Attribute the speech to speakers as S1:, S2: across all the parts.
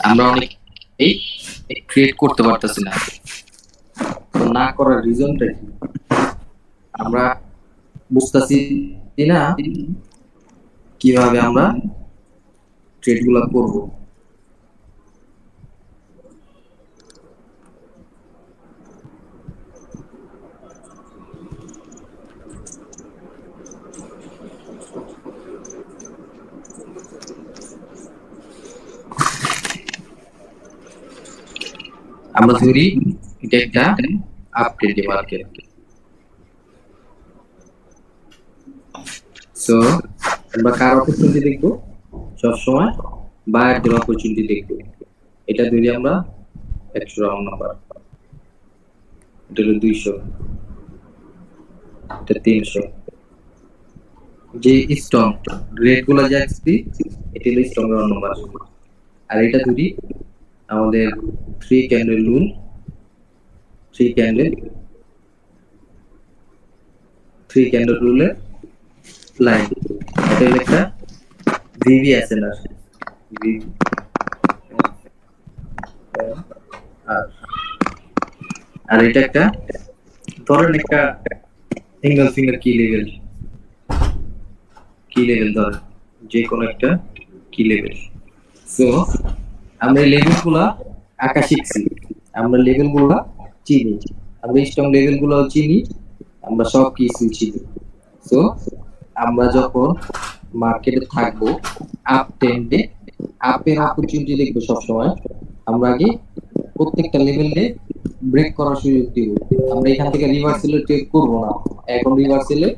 S1: আমরা অনেকেই ট্রেড করতে পারতেছি না। তো না করার রিজনটা কি? আমরা বুঝতেছি না কিভাবে আমরা ট্রেড গুলা করবো। আমরা ধরি এটা একটা আপডেট মার্কেট। সো আমরা কার অপরচুনিটি দেখবো? সবসময় বায়ারদের অপরচুনিটি দেখবো। এটা ধরি আমরা 100 রাউন্ড নাম্বার, এটা হলো 200, এটা 300। যে স্ট্রং রেড গুলা যাচ্ছি এটা হলো স্ট্রং রাউন্ড নাম্বার। আর এটা ধরি আমাদের 3 ক্যান্ডেল রুল, 3 ক্যান্ডেল রুলের লাইন। এটা হলো একটা ভিভি আছে না, আর এটা একটা ধরেন একটা সিঙ্গেল ফিঙ্গার কি লেভেল ধরেন যে কোনো একটা কি লেভেল। সো আমরা এই লেভেল গুলা আঁকা শিখছি, আমরা লেভেল গুলা চিনি, আমরা স্ট্রং লেভেল গুলো চিনি, আমরা সব কিছু চিনি। সো আমরা যখন মার্কেটে থাকবো আপ ট্রেন্ডে, আপের অপরচুনিটি দেখবো সবসময়, আমরা আগে প্রত্যেকটা লেভেলে ব্রেক করার সুযোগ দিব। আমরা এখান থেকে রিভার্সেলে ট্রেড করবো না, এখন রিভার্সেলে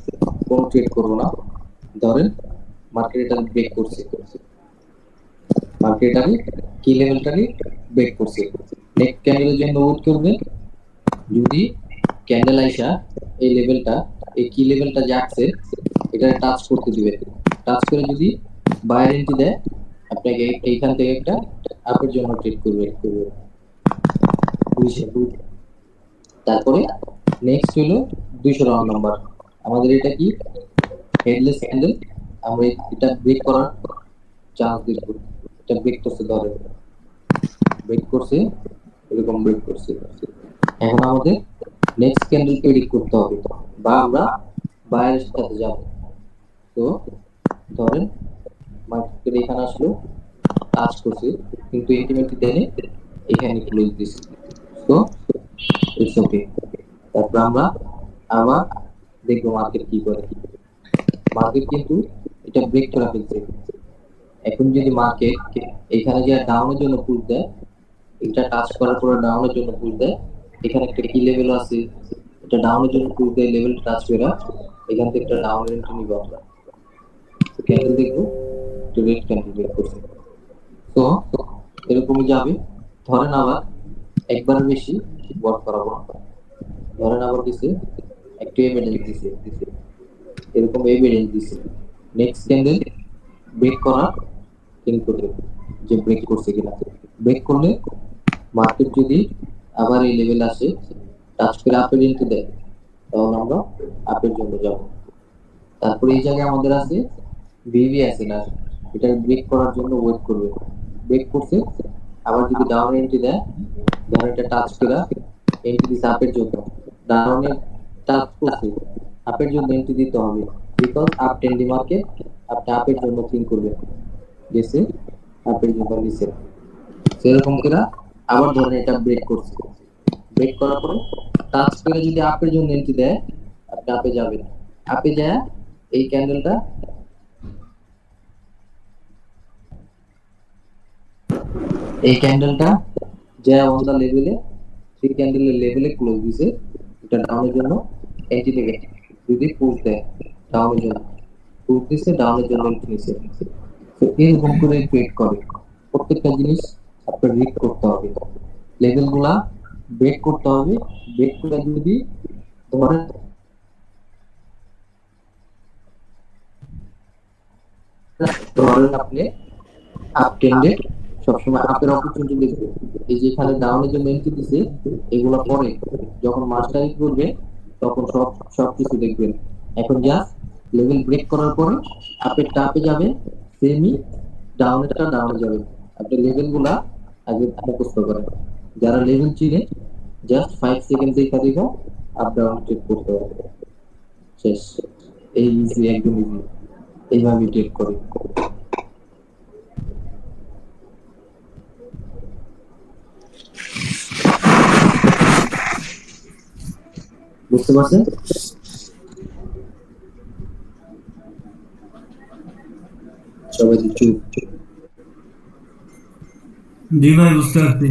S1: কোনো ট্রেড করবো না। ধরেন মার্কেট এটা ব্রেক করছে, মার্কেটটাকে কি লেভেলটাকে ব্রেক করছে, নেক্সট ক্যান্ডেলের জন্য ওয়েট করবে। যদি ক্যান্ডেল আইসা এই লেভেলটা, এই কি লেভেলটা যাচ্ছে এটা টাচ করতে দিবে, টাচ করে যদি বায়ার এন্ট্রি দেয় আপনাকে এইখান থেকে একটা আপের জন্য ট্রেড করবে। তারপরে নেক্সট হলো 200 রাউন্ড নাম্বার। আমাদের এটা কি হেডলেস ক্যান্ডেল, আমরা এটা ব্রেক করার চান্স দেখব। এটা ব্রেক করছে, ধরে ব্রেক করছে, এরকম ব্রেক করছে। এখন আমাদের নেক্সট ক্যান্ডেল প্রেডিক্ট করতে হবে বা আমরা বায়ারের সাথে যাব। তো ধরেন মার্কেট এখানে আসলো, টাচ করছে কিন্তু ইন্টিমেটলি দেনে এখানে ক্লোজ দিছে। তো ইটস ওকে। তারপর আমরা আবার দেখবো মার্কেট কি করে। মার্কেট কিন্তু এটা ব্রেক করে ফেলছে। এখন যদি মার্কেট এখানে যে ডাউনের জন্য পুশ দেয়, এটা টাচ করার পরে ডাউনের জন্য পুশ দেয়, এখানে একটা কি লেভেল আছে, এটা ডাউনের জন্য পুশ দেয়, লেভেল টাচ করে এখান থেকে একটা ডাউনের এন্ট্রি নিব আমরা। ক্যান্ডেল দেখবো তো রেড ক্যান্ডেল ব্রেক করছে। তো এরকমই যাবে। ধরেন আবার একবার বেশি ওয়ার্ক করাবো না, ধরেন আবার দিছে একটু এভিডেন্স দিছে, এরকম এভিডেন্স দিছে, নেক্সট ক্যান্ডেল ব্রেক করা চেক করবে যে ব্রেক করছে কিনা। ব্রেক করলে মার্কেট যদি আবার এই লেভেল আসে, টাচ করে আপের এন্ট্রি দেয়, তখন আমরা আপের জন্য যাব। তারপরে এই জায়গায় আমাদের আছে ভিভি আছে না, এটা ব্রেক করার জন্য ওয়েট করবে। ব্রেক করছে, আবার যদি ডাউন এন্ট্রি দেয়, ধরেন এটা টাচ করে এন্ট্রি দিচ্ছে আপের জন্য, ডাউনে টাচ করছে, আপের জন্য এন্ট্রি দিতে হবে, বিকজ আপ ট্রেন্ডি মার্কেট আপনি আপের জন্য থিঙ্ক করবেন, গেছে আপের জন্য নিচে। সেরকম করে আবার ধরেন এটা ব্রেক করছে, ব্রেক করার পরে টাচ করে যদি আপের জন্য এন্ট্রি দেয়, আপনি আপে যাবেন। আপে যায় এই ক্যান্ডেলটা, এই ক্যান্ডেলটা যা অন দা লেভেলে, সেই ক্যান্ডেলের লেভেলে ক্লোজ দিছে, এটা ডাউনের জন্য এন্ট্রি থেকে যদি পুশ দেয়, ডাউনের জন্য পুশ দিছে, ডাউনের জন্য এন্ট্রি নিছে। তো এরকম করে ট্রেড করে। প্রত্যেকটা জিনিস আপনার রিড করতে হবে, লেভেলগুলা ব্রেক করতে হবে। ব্রেক করে যদি ধরেন আপনি আপ ট্রেন্ডে সবসময় আপের অপরচুনিটি দেখবেন। এই যে এখানে ডাউনের জন্য এন্ট্রি দিছে, এগুলো পরে যখন মাস্টারিং করবে তখন সবকিছু দেখবেন। এখন জাস্ট লেভেল ব্রেক করার পরে আপেরটা আপে যাবে, সেমি ডাউনেরটা ডাউনে যাবে। আপনি লেভেলগুলা আগে মুখস্থ করে। যারা লেভেল চিনে জাস্ট 5 সেকেন্ড দেখা দেখা আপ ডাউন চেক করতে হবে, শেষ। এই ইজি, একদম ইজি, এইভাবে টেক করে। বুঝতে পারছেন? সবাই চুপ।
S2: জি ভাই, বুঝতে পারছি।